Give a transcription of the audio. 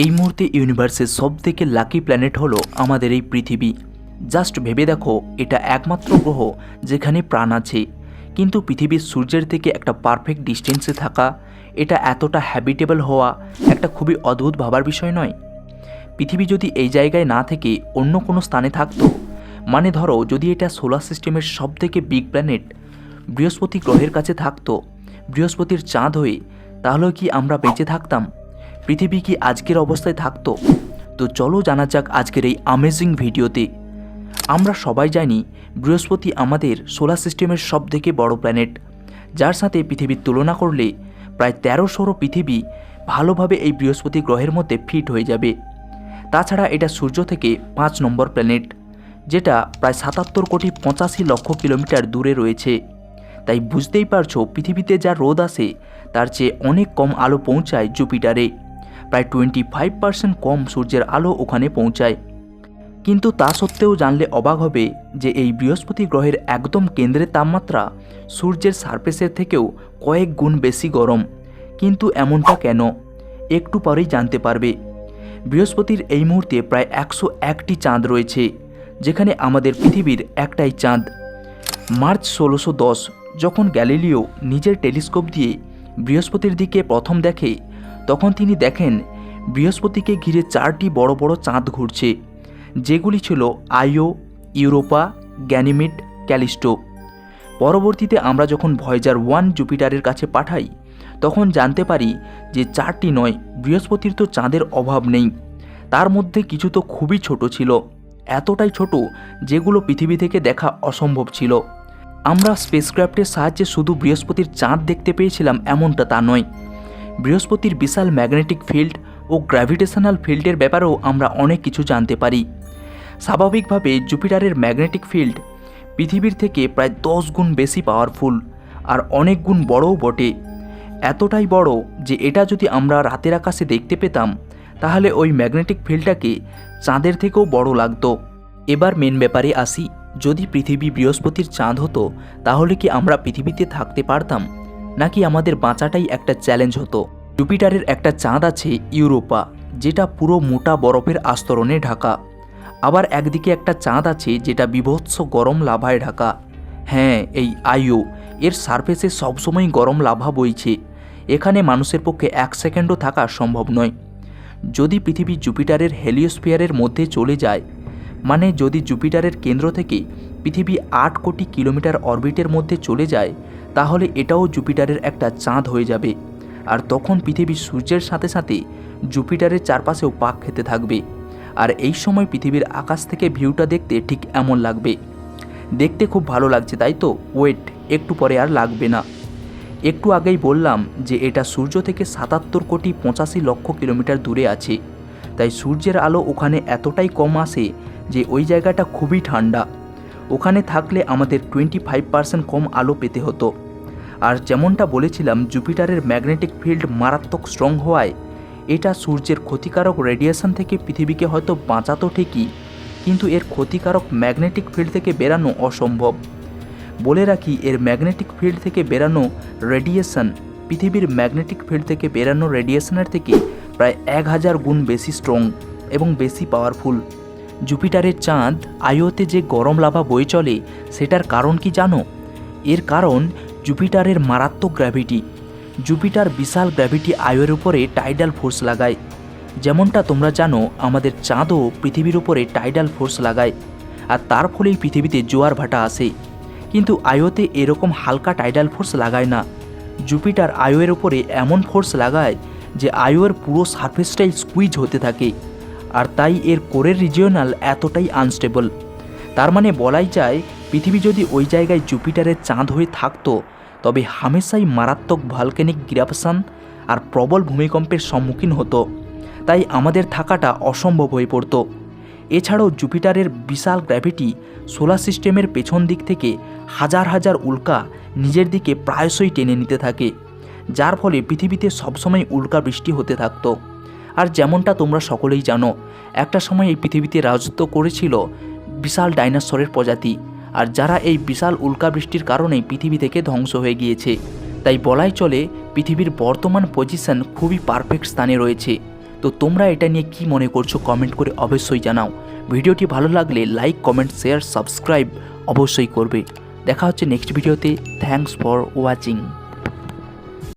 এই মুহূর্তে ইউনিভার্সের সবথেকে লাকি প্ল্যানেট হলো আমাদের এই পৃথিবী। জাস্ট ভেবে দেখো, এটা একমাত্র গ্রহ যেখানে প্রাণ আছে। কিন্তু পৃথিবীর সূর্যের থেকে একটা পারফেক্ট ডিস্টেন্সে থাকা, এটা এতটা হ্যাবিটেবল হওয়া একটা খুবই অদ্ভুত ভাবার বিষয় নয়? পৃথিবী যদি এই জায়গায় না থেকে অন্য কোনো স্থানে থাকতো, মানে ধরো যদি এটা সোলার সিস্টেমের সবথেকে বিগ প্ল্যানেট বৃহস্পতি গ্রহের কাছে থাকতো, বৃহস্পতির চাঁদ হয়ে, তাহলে কি আমরা বেঁচে থাকতাম? পৃথিবী কি আজকের অবস্থায় থাকতো? তো চলো জানা যাক আজকের এই আমেজিং ভিডিওতে। আমরা সবাই জানি বৃহস্পতি আমাদের সোলার সিস্টেমের সবথেকে বড় প্ল্যানেট, যার সাথে পৃথিবীর তুলনা করলে প্রায় 1300 পৃথিবী ভালোভাবে এই বৃহস্পতি গ্রহের মধ্যে ফিট হয়ে যাবে। তাছাড়া এটা সূর্য থেকে 5 নম্বর প্ল্যানেট, যেটা প্রায় 77,85,00,000 কিলোমিটার দূরে রয়েছে। তাই বুঝতেই পারছো পৃথিবীতে যা রোদ আসে তার চেয়ে অনেক কম আলো পৌঁছায় জুপিটারে। প্রায় 25% কম সূর্যের আলো ওখানে পৌঁছায়। কিন্তু তা সত্ত্বেও জানলে অবাক হবে যে এই বৃহস্পতি গ্রহের একদম কেন্দ্রের তাপমাত্রা সূর্যের সারফেসের থেকেও কয়েক গুণ বেশি গরম। কিন্তু এমনটা কেন, একটু পরেই জানতে পারবে। বৃহস্পতির এই মুহূর্তে প্রায় 101টি চাঁদ রয়েছে, যেখানে আমাদের পৃথিবীর একটাই চাঁদ। মার্চ 1610 যখন গ্যালিলিও নিজের টেলিস্কোপ দিয়ে বৃহস্পতির দিকে প্রথম দেখে, তখন তিনি দেখেন বৃহস্পতিকে ঘিরে 4টি বড় বড় চাঁদ ঘুরছে, যেগুলি ছিল আইও, ইউরোপা, গ্যানিমিড, ক্যালিস্টো। পরবর্তীতে আমরা যখন ভয়েজার 1 জুপিটারের কাছে পাঠাই, তখন জানতে পারি যে 4টি নয়, বৃহস্পতির তো চাঁদের অভাব নেই। তার মধ্যে কিছু তো খুবই ছোট ছিল, এতটাই ছোট যেগুলো পৃথিবী থেকে দেখা অসম্ভব ছিল। আমরা স্পেসক্রাফটের সাহায্যে শুধু বৃহস্পতির চাঁদ দেখতে পেয়েছিলাম এমনটা তা নয়। বৃহস্পতির বিশাল ম্যাগনেটিক ফিল্ড ও গ্র্যাভিটেশনাল ফিল্ডের ব্যাপারেও আমরা অনেক কিছু জানতে পারি। স্বাভাবিকভাবে জুপিটারের ম্যাগনেটিক ফিল্ড পৃথিবীর থেকে প্রায় 10 গুণ বেশি পাওয়ারফুল, আর অনেক গুণ বড়ও বটে। এতটাই বড় যে এটা যদি আমরা রাতের আকাশে দেখতে পেতাম, তাহলে ওই ম্যাগনেটিক ফিল্ডটাকে চাঁদের থেকেও বড় লাগতো। এবার মেন ব্যাপারে আসি, যদি পৃথিবী বৃহস্পতির চাঁদ হতো, তাহলে কি আমরা পৃথিবীতে থাকতে পারতাম, নাকি আমাদের বাঁচাটাই একটা চ্যালেঞ্জ হতো? জুপিটারের একটা চাঁদ আছে ইউরোপা, যেটা পুরো মোটা বরফের আস্তরণে ঢাকা। আবার একদিকে একটা চাঁদ আছে যেটা বীভৎস গরম লাভায় ঢাকা। হ্যাঁ, এই আইও, এর সারফেসে সবসময় গরম লাভা বইছে। এখানে মানুষের পক্ষে 1 সেকেন্ডও থাকা সম্ভব নয়। যদি পৃথিবী জুপিটারের হেলিওস্ফিয়ারের মধ্যে চলে যায়, মানে যদি জুপিটারের কেন্দ্র থেকে পৃথিবী 8 কোটি কিলোমিটার অরবিটের মধ্যে চলে যায়, তাহলে এটাও জুপিটারের একটা চাঁদ হয়ে যাবে। আর তখন পৃথিবী সূর্যের সাথে সাথে জুপিটারের চারপাশেও পাক খেতে থাকবে। আর এই সময় পৃথিবীর আকাশ থেকে ভিউটা দেখতে ঠিক এমন লাগবে। দেখতে খুব ভালো লাগছে, তাই তো? ওয়েট, একটু পরে আর লাগবে না। একটু আগেই বললাম যে এটা সূর্য থেকে 77,85,00,000 কিলোমিটার দূরে আছে। তাই সূর্যের আলো ওখানে এতটাই কম আসে যে ওই জায়গাটা খুবই ঠান্ডা। ওখানে থাকলে আমাদের 25% কম আলো পেতে হতো। আর যেমনটা বলেছিলাম, জুপিটারের ম্যাগনেটিক ফিল্ড মারাত্মক স্ট্রং হওয়ায় এটা সূর্যের ক্ষতিকারক রেডিয়েশন থেকে পৃথিবীকে হয়তো বাঁচাতো ঠিকই, কিন্তু এর ক্ষতিকারক ম্যাগনেটিক ফিল্ড থেকে বেরানো অসম্ভব। বলে রাখি, এর ম্যাগনেটিক ফিল্ড থেকে বেরানো রেডিয়েশন পৃথিবীর ম্যাগনেটিক ফিল্ড থেকে বেরানো রেডিয়েশনের থেকে প্রায় 1000 গুণ বেশি স্ট্রং এবং বেশি পাওয়ারফুল। জুপিটারের চাঁদ আইওতে যে গরম লাভা বয়ে চলে, সেটার কারণ কি জানো? এর কারণ জুপিটারের মারাত্মক গ্র্যাভিটি। জুপিটার বিশাল গ্র্যাভিটি আইওর উপরে টাইডাল ফোর্স লাগায়। যেমনটা তোমরা জানো, আমাদের চাঁদও পৃথিবীর উপরে টাইডাল ফোর্স লাগায়, আর তার ফলেই পৃথিবীতে জোয়ার ভাটা আসে। কিন্তু আইওতে এরকম হালকা টাইডাল ফোর্স লাগায় না। জুপিটার আইওর উপরে এমন ফোর্স লাগায় যে আইওর পুরো সারফেসটাই স্কুইজ হতে থাকে, আর তাই এর কোরের রিজিওনাল এতটাই আনস্টেবল। তার মানে বলাই যায়, পৃথিবী যদি ওই জায়গায় জুপিটারের চাঁদ হয়ে থাকতো, তবে হামেশাই মারাত্মক ভলক্যানিক ইরাপশন আর প্রবল ভূমিকম্পের সম্মুখীন হতো। তাই আমাদের থাকাটা অসম্ভব হয়ে পড়তো। এছাড়াও জুপিটারের বিশাল গ্র্যাভিটি সোলার সিস্টেমের পেছন দিক থেকে হাজার হাজার উল্কা নিজের দিকে প্রায়শই টেনে নিতে থাকে, যার ফলে পৃথিবীতে সবসময় উল্কা বৃষ্টি হতে থাকতো। আর যেমনটা তোমরা সকলেই জানো, একটা সময় এই পৃথিবীতে রাজত্ব করেছিল বিশাল ডাইনোসরের প্রজাতি, আর যারা এই বিশাল উল্কা বৃষ্টির কারণেই পৃথিবী থেকে ধ্বংস হয়ে গিয়েছে। তাই বলাই চলে পৃথিবীর বর্তমান পজিশন খুবই পারফেক্ট স্থানে রয়েছে। তো তোমরা এটা নিয়ে কি মনে করছো কমেন্ট করে অবশ্যই জানাও। ভিডিওটি ভালো লাগলে লাইক, কমেন্ট, শেয়ার, সাবস্ক্রাইব অবশ্যই করবে। দেখা হচ্ছে নেক্সট ভিডিওতে। Thanks for watching.